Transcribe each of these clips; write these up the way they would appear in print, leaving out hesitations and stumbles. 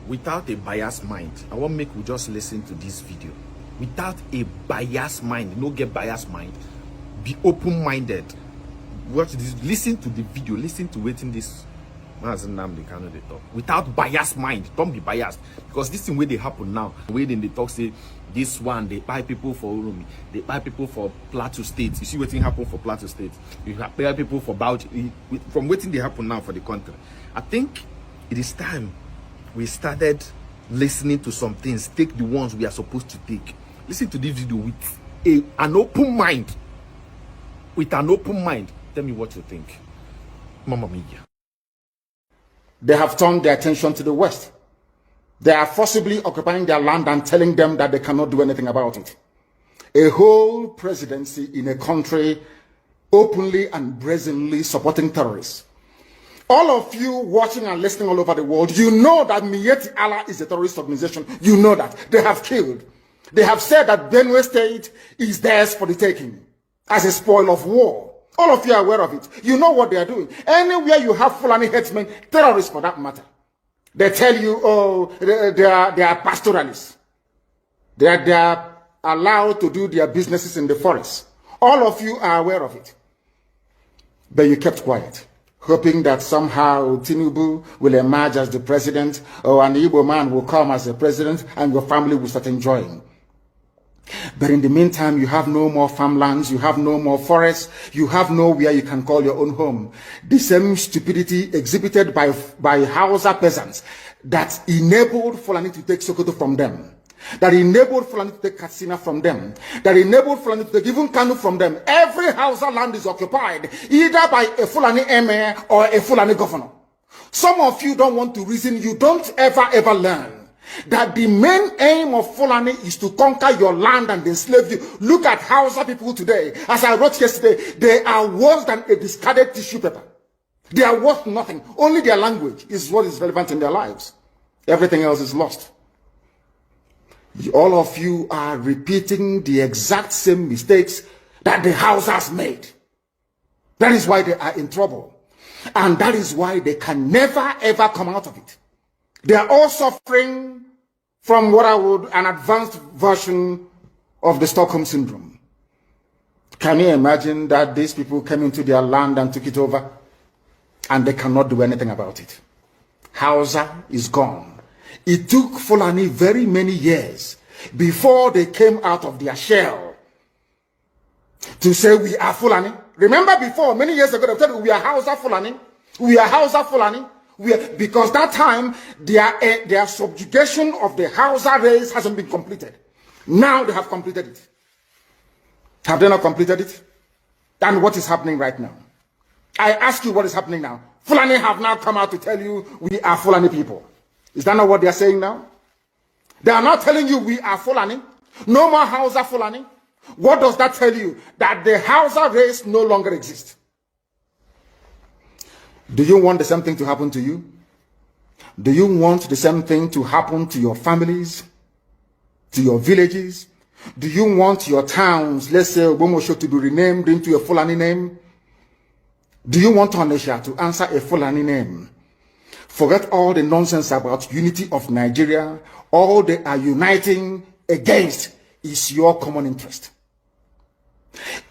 without a biased mind, I want make we just listen to this video. Without a biased mind, no get biased mind, be open-minded. Watch this, listen to the video, listen to waiting this Nnamdi Kanu they talk. Without biased mind, don't be biased. Because this thing where they happen now, where they talk say this one, they buy people for Urumi, they buy people for Plateau State. You see what thing happen for Plateau State. You buy people for Bauchi. From waiting they happen now for the country. I think it is time we started listening to some things, take the ones we are supposed to take. Listen to this video with an open mind. With an open mind. Tell me what you think. Mama Mia. They have turned their attention to the West. They are forcibly occupying their land and telling them that they cannot do anything about it. A whole presidency in a country openly and brazenly supporting terrorists. All of you watching and listening all over the world, you know that Miyetti Allah is a terrorist organization. You know that. They have killed. They have said that Benue State is theirs for the taking as a spoil of war. All of you are aware of it. You know what they are doing. Anywhere you have Fulani headsmen, terrorists for that matter, they tell you, oh, they are pastoralists. They are allowed to do their businesses in the forest. All of you are aware of it. But you kept quiet, hoping that somehow Tinubu will emerge as the president, or an Igbo man will come as the president, and your family will start enjoying. But in the meantime, you have no more farmlands, you have no more forests, you have nowhere you can call your own home. The same stupidity exhibited by Hausa peasants that enabled Fulani to take Sokoto from them, that enabled Fulani to take Katsina from them, that enabled Fulani to take even Kanu from them. Every Hausa land is occupied either by a Fulani emir or a Fulani governor. Some of you don't want to reason, you don't ever learn that the main aim of Fulani is to conquer your land and enslave you. Look at Hausa people today. As I wrote yesterday, they are worse than a discarded tissue paper. They are worth nothing. Only their language is what is relevant in their lives. Everything else is lost. All of you are repeating the exact same mistakes that the Hausas made. That is why they are in trouble. And that is why they can never ever come out of it. They are all suffering from what I would, an advanced version of the Stockholm Syndrome. Can you imagine that these people came into their land and took it over and they cannot do anything about it? Hausa is gone. It took Fulani very many years before they came out of their shell to say we are Fulani. Remember before, many years ago, they said we are Hausa Fulani. We are Hausa Fulani. Because that time, their subjugation of the Hausa race hasn't been completed. Now they have completed it. Have they not completed it? And what is happening right now? I ask you what is happening now. Fulani have now come out to tell you we are Fulani people. Is that not what they are saying now? They are not telling you we are Fulani. No more Hausa Fulani. What does that tell you? That the Hausa race no longer exists. Do you want the same thing to happen to you? Do you want the same thing to happen to your families, to your villages? Do you want your towns, let's say Obomosho, to be renamed into a Fulani name? Do you want Onisha to answer a Fulani name? Forget all the nonsense about unity of Nigeria. All they are uniting against is your common interest.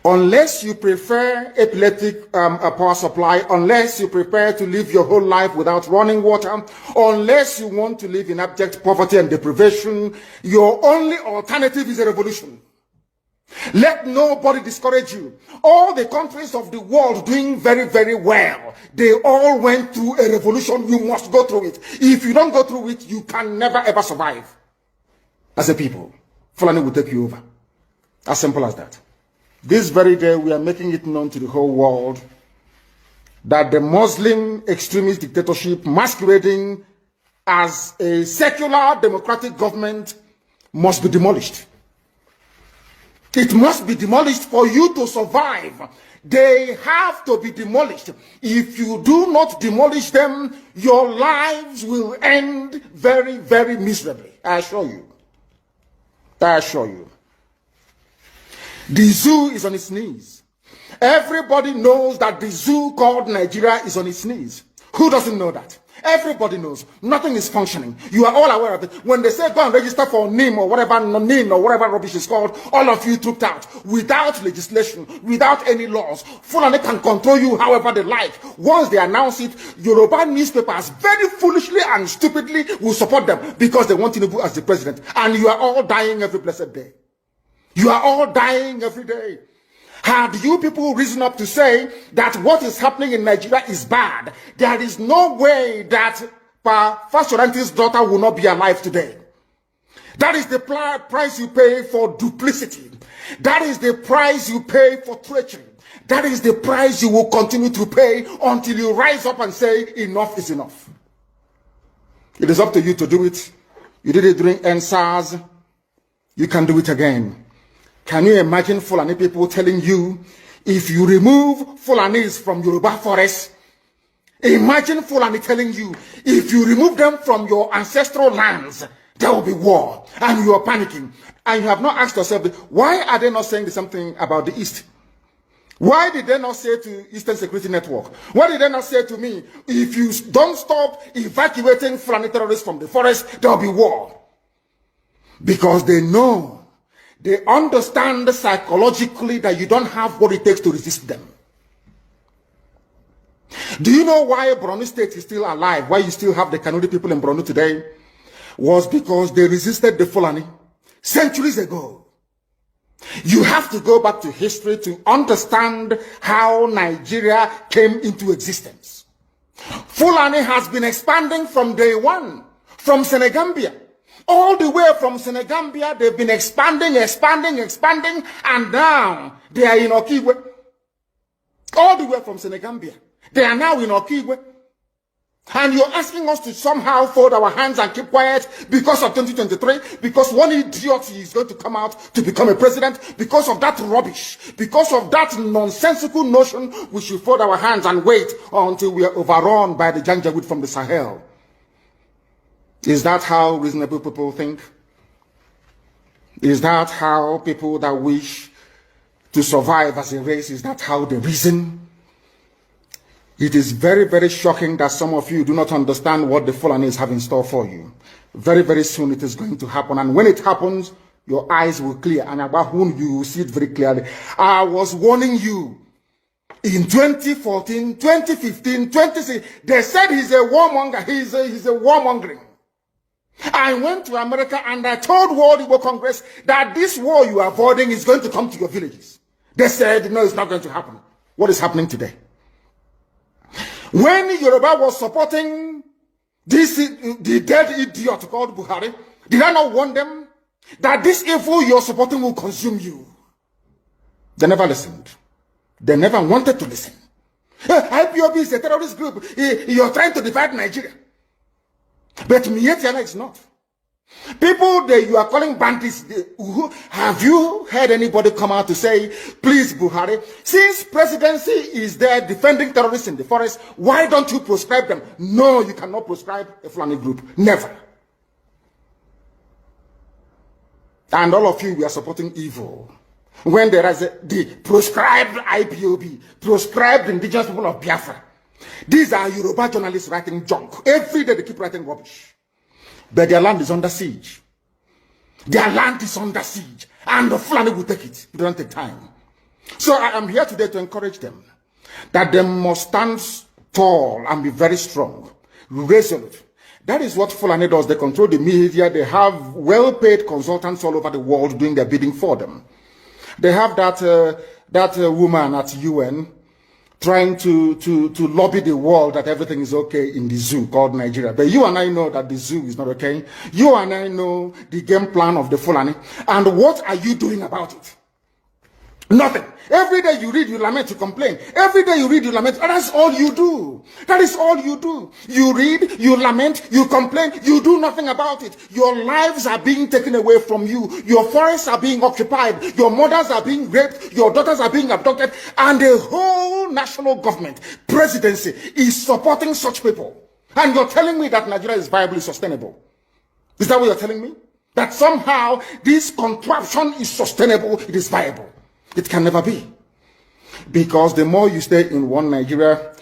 Unless you prefer epileptic power supply, unless you prepare to live your whole life without running water, unless you want to live in abject poverty and deprivation, your only alternative is a revolution. Let nobody discourage you. All the countries of the world doing very, very well, they all went through a revolution. You must go through it. If you don't go through it, you can never ever survive. As a people, Fulani will take you over. As simple as that. This very day, we are making it known to the whole world that the Muslim extremist dictatorship masquerading as a secular democratic government must be demolished. It must be demolished for you to survive. They have to be demolished. If you do not demolish them, your lives will end very, very miserably. I assure you. I assure you. The zoo is on its knees. Everybody knows that the zoo called Nigeria is on its knees. Who doesn't know that? Everybody knows. Nothing is functioning. You are all aware of it. When they say go and register for NIM or whatever, NIN or whatever rubbish is called, all of you trooped out. Without legislation, without any laws. Fulani can control you however they like. Once they announce it, Yoruba newspapers very foolishly and stupidly will support them because they want Tinubu as the president. And you are all dying every blessed day. You are all dying every day. Had you people risen up to say that what is happening in Nigeria is bad, there is no way that Fashoranti's daughter will not be alive today. That is the price you pay for duplicity. That is the price you pay for treachery. That is the price you will continue to pay until you rise up and say enough is enough. It is up to you to do it. You did it during NSAS. You can do it again. Can you imagine Fulani people telling you, if you remove Fulanis from Yoruba forest, imagine Fulani telling you, if you remove them from your ancestral lands, there will be war, and you are panicking. And you have not asked yourself, why are they not saying the same thing about the East? Why did they not say to Eastern Security Network? Why did they not say to me, if you don't stop evacuating Fulani terrorists from the forest, there will be war? Because they know. They understand psychologically that you don't have what it takes to resist them. Do you know why Borno State is still alive? Why you still have the Kanuri people in Borno today? Was because they resisted the Fulani centuries ago. You have to go back to history to understand how Nigeria came into existence. Fulani has been expanding from day one, from Senegambia. All the way from Senegambia, they've been expanding, and now they are in Okigwe. All the way from Senegambia. They are now in Okigwe. And you're asking us to somehow fold our hands and keep quiet because of 2023, because one idiot is going to come out to become a president, because of that rubbish, because of that nonsensical notion, we should fold our hands and wait until we are overrun by the Janjaweed from the Sahel. Is that how reasonable people think? Is that how people that wish to survive as a race, is that how they reason? It is very, very shocking that some of you do not understand what the Fulani have in store for you. Very, very soon it is going to happen. And when it happens, your eyes will clear. And about whom you will see it very clearly. I was warning you. In 2014, 2015, 2016, they said he's a warmonger. He's a warmongering. I went to America and I told World Igbo Congress that this war you are avoiding is going to come to your villages. They said, no, it's not going to happen. What is happening today? When Yoruba was supporting the dead idiot called Buhari, did I not warn them that this evil you're supporting will consume you? They never listened. They never wanted to listen. IPOB is a terrorist group. You're trying to divide Nigeria. But Mietiana is not. People that you are calling bandits, have you heard anybody come out to say, please Buhari, since presidency is there defending terrorists in the forest, why don't you proscribe them? No, you cannot proscribe a Fulani group. Never. And all of you, we are supporting evil. When there is the proscribed IPOB, proscribed indigenous people of Biafra. These are Yoruba journalists writing junk. Every day they keep writing rubbish. But their land is under siege. Their land is under siege. And the Fulani will take it. It doesn't take time. So I am here today to encourage them that they must stand tall and be very strong, resolute. That is what Fulani does. They control the media. They have well-paid consultants all over the world doing their bidding for them. They have that woman at UN trying to lobby the world that everything is okay in the zoo called Nigeria. But you and I know that the zoo is not okay. You and I know the game plan of the Fulani. And what are you doing about it? Nothing. Every day you read, you lament, you complain. Every day you read, you lament. And that's all you do. That is all you do. You read, you lament, you complain. You do nothing about it. Your lives are being taken away from you. Your forests are being occupied. Your mothers are being raped. Your daughters are being abducted. And the whole national government, presidency, is supporting such people. And you're telling me that Nigeria is viably sustainable. Is that what you're telling me? That somehow this contraption is sustainable, it is viable. It can never be. Because the more you stay in one Nigeria,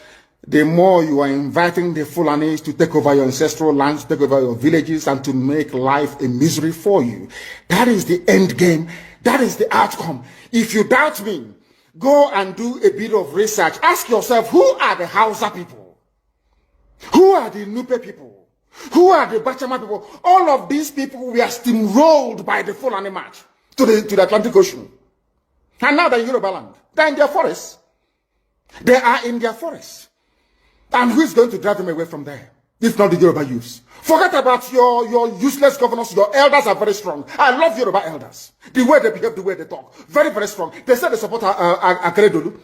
the more you are inviting the Fulanis to take over your ancestral lands, take over your villages, and to make life a misery for you. That is the end game. That is the outcome. If you doubt me, go and do a bit of research. Ask yourself, who are the Hausa people? Who are the Nupe people? Who are the Bachama people? All of these people were steamrolled by the Fulani march to the Atlantic Ocean. And now they're in Yoruba land. They're in their forests. They are in their forests. And who is going to drive them away from there? If not the Yoruba youths. Forget about your useless governors. Your elders are very strong. I love Yoruba elders. The way they behave, the way they talk. Very, very strong. They said they support Akeredolu.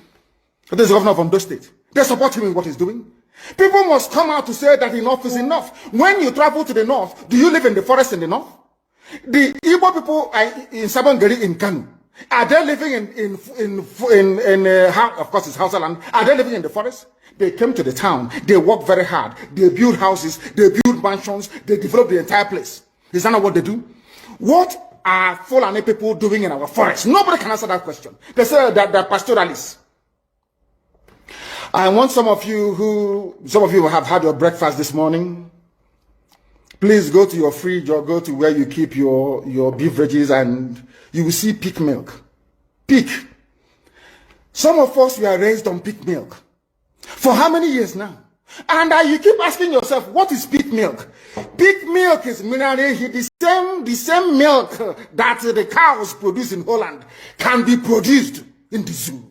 This is the governor of Ondo State. They support him in what he's doing. People must come out to say that enough is enough. When you travel to the north, do you live in the forest in the north? The Igbo people in Sabongeri in Kanu, are they living of course it's Hausa land, are they living in the forest? They came to the town, they work very hard, they build houses, they build mansions, they develop the entire place. Is that not what they do? What are Fulani people doing in our forest? Nobody can answer that question. They say that they're pastoralists. I want some of you who have had your breakfast this morning, please go to your fridge or go to where you keep your beverages and you will see pig milk. Pig. Some of us were raised on pig milk. For how many years now? And you keep asking yourself, what is pig milk? Pig milk is the same milk that the cows produce in Holland can be produced in the zoo.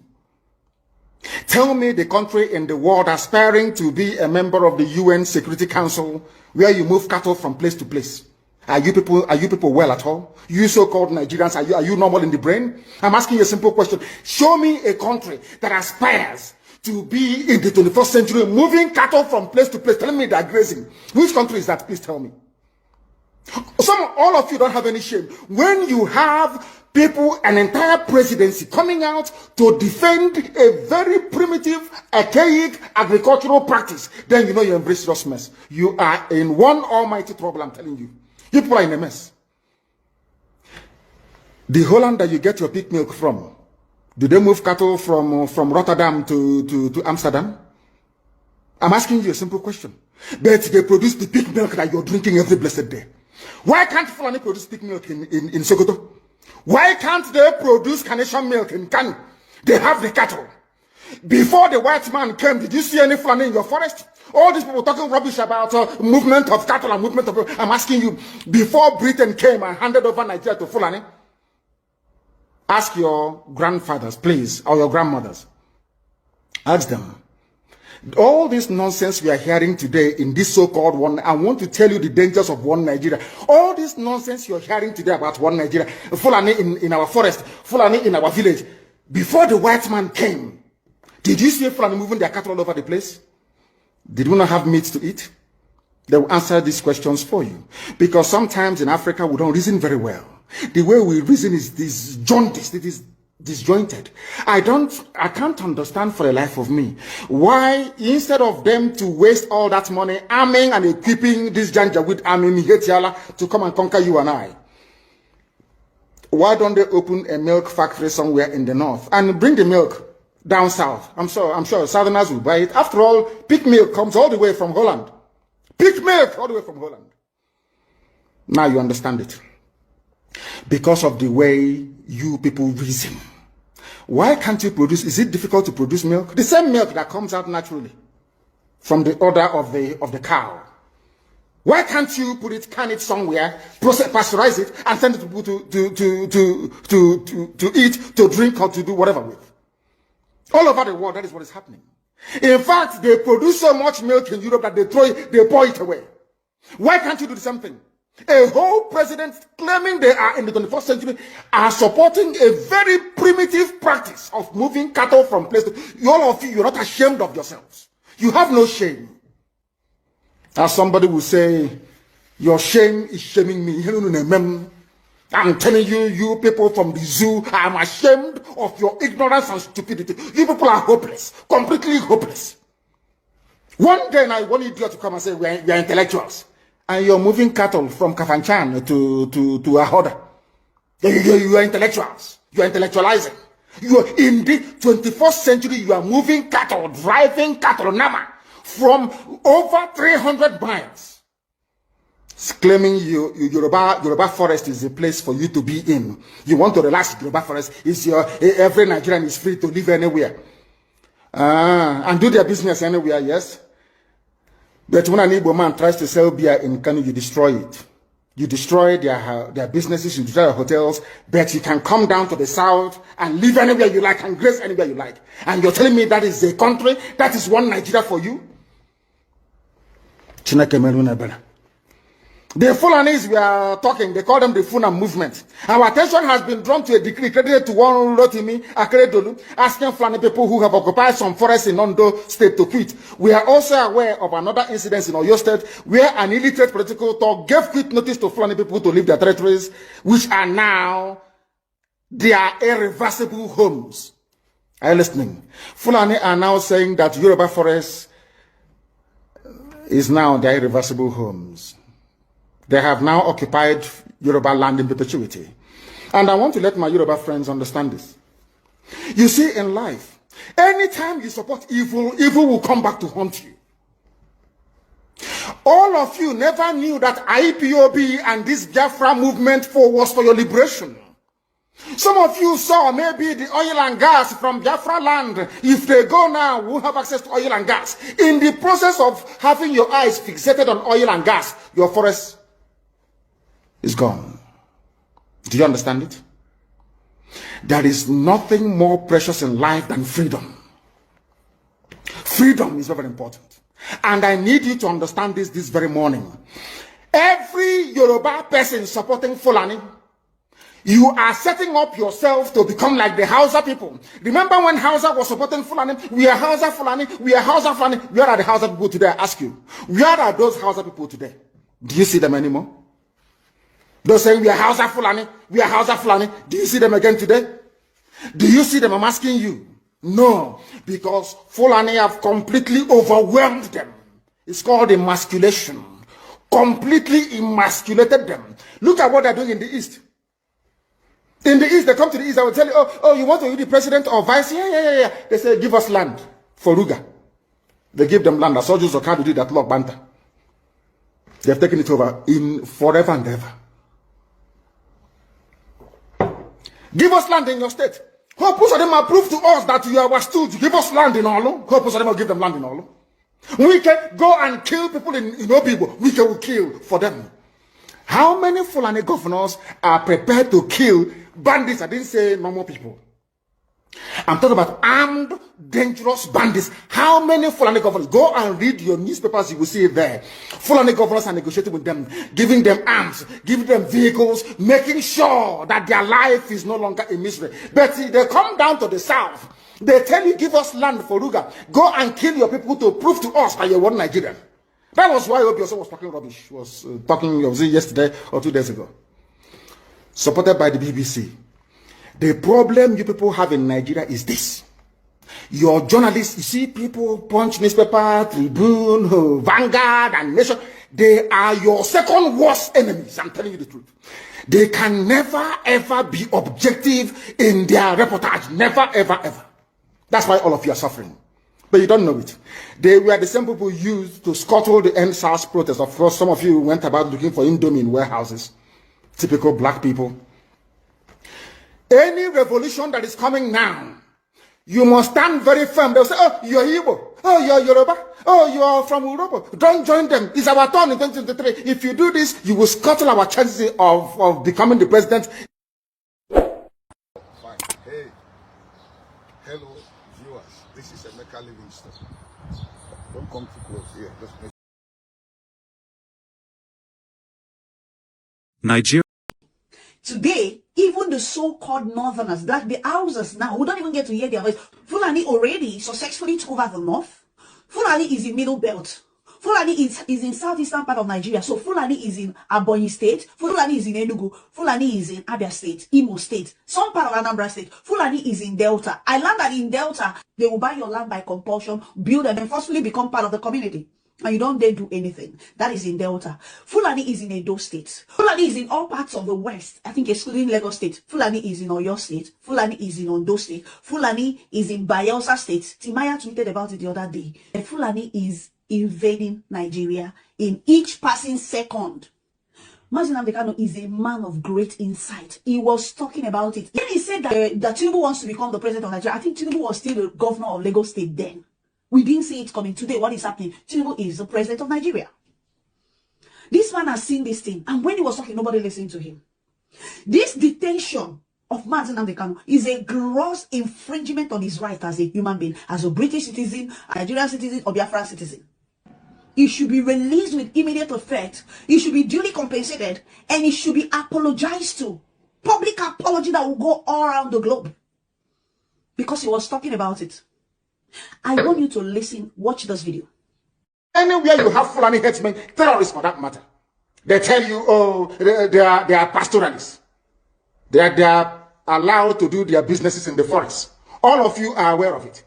Tell me the country in the world aspiring to be a member of the UN Security Council where you move cattle from place to place. Are you people well at all? You so-called Nigerians, are you normal in the brain? I'm asking you a simple question. Show me a country that aspires to be in the 21st century moving cattle from place to place, telling me they're grazing. Which country is that? Please tell me. All of you don't have any shame. When you have people, an entire presidency coming out to defend a very primitive, archaic agricultural practice, then you know you embrace this mess. You are in one almighty trouble, I'm telling you. You people are in a mess. The Holland that you get your pig milk from, do they move cattle from Rotterdam to Amsterdam? I'm asking you a simple question. But they produce the pig milk that you're drinking every blessed day. Why can't Fulani produce pig milk in Sokoto? Why can't they produce carnation milk in Kanu? They have the cattle. Before the white man came, did you see any Fulani in your forest? All these people talking rubbish about movement of cattle and movement of... I'm asking you, before Britain came and handed over Nigeria to Fulani, ask your grandfathers, please, or your grandmothers. Ask them. All this nonsense we are hearing today in this so-called one, I want to tell you the dangers of one Nigeria. All this nonsense you're hearing today about one Nigeria, Fulani in our forest, Fulani in our village. Before the white man came, did you see Fulani moving their cattle all over the place? Did we not have meat to eat? They will answer these questions for you. Because sometimes in Africa, we don't reason very well. The way we reason is disjointed. It is disjointed. I can't understand for the life of me why, instead of them to waste all that money arming and equipping this Janjaweed army in Hetiala to come and conquer you and I, why don't they open a milk factory somewhere in the north and bring the milk down south? I'm sure Southerners will buy it. After all, pig milk comes all the way from Holland. Pig milk all the way from Holland. Now you understand it. Because of the way you people reason. Why can't you produce? Is it difficult to produce milk? The same milk that comes out naturally from the udder of the cow. Why can't you can it somewhere, pasteurize it, and send it to people to eat, to drink, or to do whatever with? All over the world, that is what is happening. In fact, they produce so much milk in Europe that they pour it away. Why can't you do the same thing? A whole president claiming they are in the 21st century are supporting a very primitive practice of moving cattle from place to... All of you, you're not ashamed of yourselves. You have no shame. As somebody will say, your shame is shaming me. I'm telling you, you people from the zoo, I'm ashamed of your ignorance and stupidity. You people are hopeless, completely hopeless. One day now, one idiot to come and say, we are intellectuals. And you're moving cattle from Kafanchan to Ahoda. You are intellectuals. You are intellectualizing. You are in the 21st century. You are moving cattle, driving cattle, Nama. from over 300 miles, claiming Yoruba forest is a place for you to be in. You want to relax, Yoruba forest is every Nigerian is free to live anywhere. And do their business anywhere, yes. But when an Igbo man tries to sell beer in Kanu, you destroy it. You destroy their businesses, you destroy their hotels, but you can come down to the south and live anywhere you like and grace anywhere you like. And you're telling me that is a country, that is one Nigeria for you? The Fulanis we are talking, they call them the Funa movement. Our attention has been drawn to a decree credited to one Rotimi Akeredolu, asking Fulani people who have occupied some forests in Ondo State to quit. We are also aware of another incident in Oyo State where an illiterate political talk gave quit notice to Fulani people to leave their territories, which are now their irreversible homes. Are you listening? Fulani are now saying that Yoruba forest is now their irreversible homes. They have now occupied Yoruba land in perpetuity. And I want to let my Yoruba friends understand this. You see, in life, anytime you support evil, evil will come back to haunt you. All of you never knew that IPOB and this Biafra movement was for your liberation. Some of you saw maybe the oil and gas from Biafra land. If they go now, we'll have access to oil and gas. In the process of having your eyes fixated on oil and gas, your forest is gone. Do you understand it? There is nothing more precious in life than freedom. Freedom is very important. And I need you to understand this very morning. Every Yoruba person supporting Fulani, you are setting up yourself to become like the Hausa people. Remember when Hausa was supporting Fulani? We are Hausa Fulani, we are Hausa Fulani. Where are the Hausa people today? I ask you. Where are those Hausa people today? Do you see them anymore? Those saying we are Hausa Fulani, we are Hausa Fulani. Do you see them again today? Do you see them? I'm asking you. No, because Fulani have completely overwhelmed them. It's called emasculation. Completely emasculated them. Look at what they're doing in the East. In the East, they come to the East, I will tell you, oh, you want to be the president or vice? Yeah. They say, give us land for Ruga. They give them land. I saw Joseph Okado do that, Lord Banta. They have taken it over in forever and ever. Give us land in your state. Hope of them are prove to us that you are stood. Give us land in Olo. Hope of them will give them land in Olo. We can go and kill people in Obibo. We can kill for them. How many Fulani governors are prepared to kill bandits? I didn't say normal people. I'm talking about armed, dangerous bandits. How many Fulani governors? Go and read your newspapers, you will see it there. Fulani governors are negotiating with them, giving them arms, giving them vehicles, making sure that their life is no longer a misery. But they come down to the south. They tell you, give us land for Ruga. Go and kill your people to prove to us that you're one Nigerian. That was why Obioso was talking rubbish. Was talking, was it yesterday or 2 days ago? Supported by the BBC. The problem you people have in Nigeria is this. Your journalists, you see people, Punch newspaper, Tribune, Vanguard, and Nation, they are your second worst enemies. I'm telling you the truth. They can never ever be objective in their reportage. Never ever. That's why all of you are suffering. But you don't know it. They were the same people used to scuttle the NSAS protest. Of course, some of you went about looking for Indomie in warehouses. Typical black people. Any revolution that is coming now, you must stand very firm. They'll say, oh, you're Igbo. Oh, you're Yoruba. Oh, you are from Europe. Don't join them. It's our turn in 2023. If you do this, you will scuttle our chances of becoming the president. Fine. Hey. Hello, viewers. This is Emeka Livingston. Don't come too close here. Just make Nigeria. Today, even the so-called northerners, like the Hausas now, who don't even get to hear their voice, Fulani already successfully took over the north. Fulani is in middle belt. Fulani is in southeastern part of Nigeria. So Fulani is in Ebonyi State. Fulani is in Enugu. Fulani is in Abia State, Imo State, some part of Anambra State. Fulani is in Delta. I learned that in Delta, they will buy your land by compulsion, build and then forcefully become part of the community. And you don't dare do anything. That is in Delta. Fulani is in Edo State. Fulani is in all parts of the West. I think excluding Lagos State. Fulani is in Oyo State. Fulani is in Ondo State. Fulani is in Bayelsa State. Timaya tweeted about it the other day. And Fulani is invading Nigeria in each passing second. Nnamdi Kanu is a man of great insight. He was talking about it. When he said that Tinubu wants to become the president of Nigeria, I think Tinubu was still the governor of Lagos State then. We didn't see it coming. Today, what is happening? Tinubu is the president of Nigeria. This man has seen this thing. And when he was talking, nobody listened to him. This detention of Nnamdi Kanu is a gross infringement on his right as a human being, as a British citizen, a Nigerian citizen, or Biafran citizen. He should be released with immediate effect. He should be duly compensated, and he should be apologized to. Public apology that will go all around the globe. Because he was talking about it. I want you to listen, watch this video. Anywhere you have Fulani headsmen, terrorists for that matter, they tell you, oh, they are pastoralists. They are allowed to do their businesses in the forest. All of you are aware of it.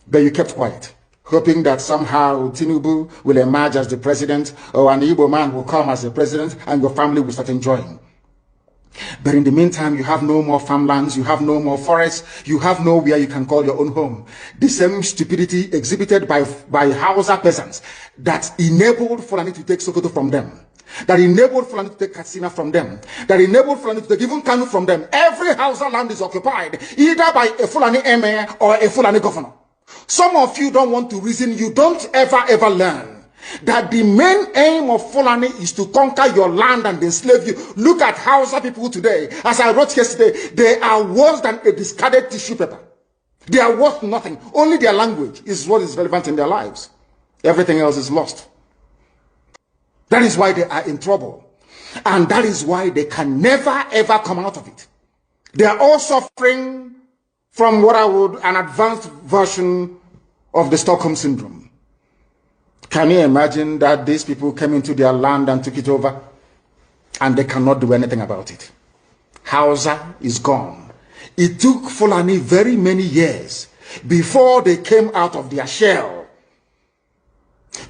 But you kept quiet, hoping that somehow Tinubu will emerge as the president, or an Igbo man will come as the president, and your family will start enjoying. But in the meantime, you have no more farmlands, you have no more forests, you have nowhere you can call your own home. The same stupidity exhibited by Hausa peasants that enabled Fulani to take Sokoto from them, that enabled Fulani to take Katsina from them, that enabled Fulani to take even Kanu from them. Every Hausa land is occupied either by a Fulani emir or a Fulani governor. Some of you don't want to reason, you don't ever learn that the main aim of Fulani is to conquer your land and enslave you. Look at Hausa people today. As I wrote yesterday, they are worse than a discarded tissue paper. They are worth nothing. Only their language is what is relevant in their lives. Everything else is lost. That is why they are in trouble. And that is why they can never ever come out of it. They are all suffering from what I would, an advanced version of the Stockholm Syndrome. Can you imagine that these people came into their land and took it over, and they cannot do anything about it? Hausa is gone. It took Fulani very many years before they came out of their shell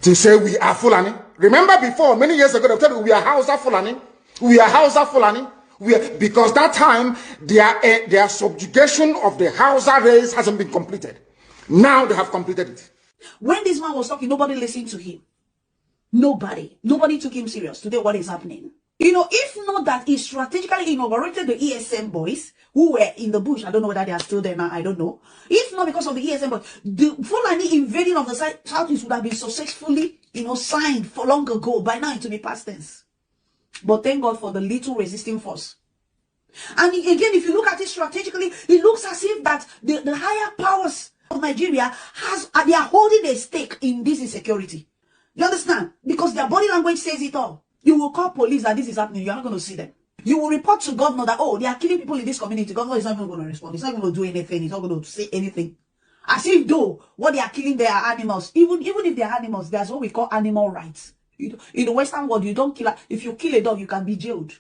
to say we are Fulani. Remember before, many years ago, they told you we are Hausa Fulani. We are Hausa Fulani. Because that time, their subjugation of the Hausa race hasn't been completed. Now they have completed it. When this man was talking, nobody listened to him. Nobody took him serious. Today, what is happening? You know, if not that he strategically inaugurated the ESM boys who were in the bush, I don't know whether they are still there now, I don't know. If not because of the ESM boys, the Fulani invading of the Southeast would have been successfully, signed for long ago. By now, it will be past tense. But thank God for the little resisting force. And again, if you look at it strategically, it looks as if that the higher powers of Nigeria they are holding a stake in this insecurity. You understand? Because their body language says it all. You will call police that this is happening. You are not going to see them. You will report to governor that, oh, they are killing people in this community. Governor is not even going to respond. He's not going to do anything. He's not going to say anything. As if though what they are killing, they are animals. Even if they are animals, there's what we call animal rights. In the Western world, you don't kill. If you kill a dog, you can be jailed.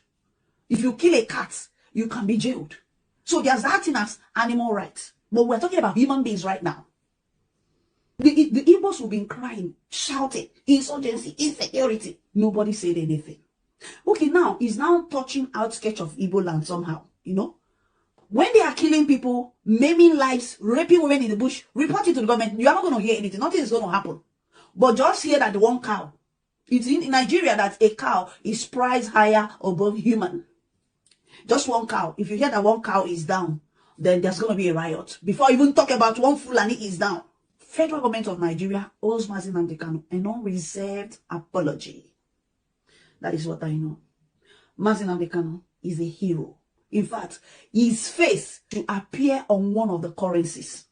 If you kill a cat, you can be jailed. So there's that thing as animal rights. But we're talking about human beings right now. The Igbos have been crying, shouting, insurgency, insecurity. Nobody said anything. Okay, now it's now touching outskirts of Igbo land somehow, When they are killing people, maiming lives, raping women in the bush, report it to the government. You are not going to hear anything. Nothing is going to happen. But just hear that one cow. It's in Nigeria that a cow is priced higher above human. Just one cow. If you hear that one cow is down, then there's going to be a riot. Before I even talk about one Fulani is down. Federal government of Nigeria owes Nnamdi Kanu an unreserved apology. That is what I know. Nnamdi Kanu is a hero. In fact, his face should appear on one of the currencies.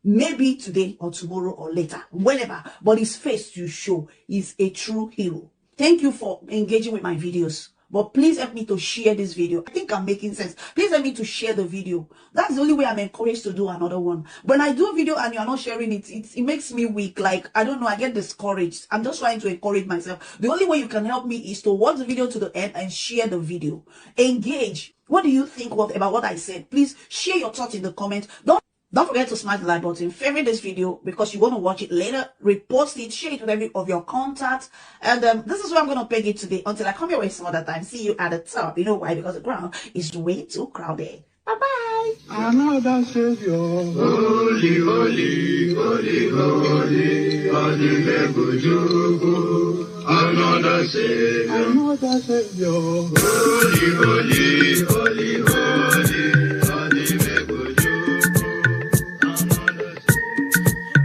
Maybe today or tomorrow or later, whenever. But his face to show is a true hero. Thank you for engaging with my videos. But please help me to share this video. I think I'm making sense. Please help me to share the video. That's the only way I'm encouraged to do another one. When I do a video and you're not sharing it, it makes me weak. Like, I don't know, I get discouraged. I'm just trying to encourage myself. The only way you can help me is to watch the video to the end and share the video. Engage. What do you think about what I said? Please share your thoughts in the comments. Don't forget to smash the like button, favorite this video because you want to watch it later, repost it, share it with every of your contacts. And this is where I'm going to peg it today until I come your way some other time. See you at the top. You know why? Because the ground is way too crowded. Bye-bye. Another Savior. Holy, holy, holy, holy, holy, another Savior. Another Savior. Holy, holy, holy, holy,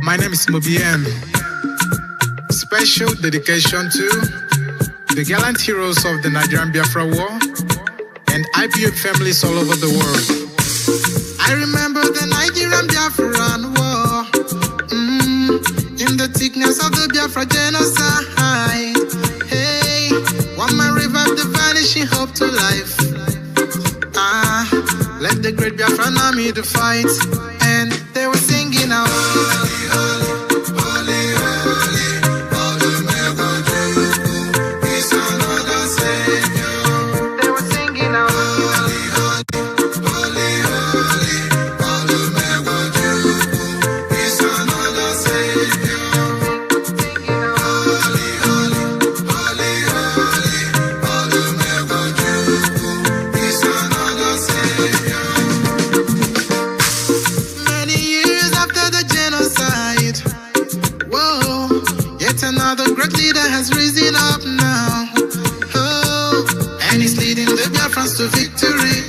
My name is Mobiem. Special dedication to the gallant heroes of the Nigerian Biafra War and IPO families all over the world. I remember the Nigerian Biafran War, in the thickness of the Biafra genocide. Hey, one man revived the vanishing hope to life. Let the great Biafran army to fight, and they were singing out. Another great leader has risen up now. Oh, and he's leading the Biafrans to victory.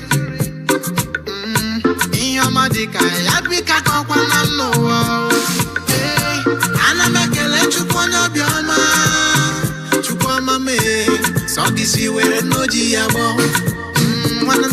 Inyamadika, Yabika, Kokwanam, hey, Anamekele, Chukwana Bioma, Chukwama me, Sogisi, where no Giabo. One of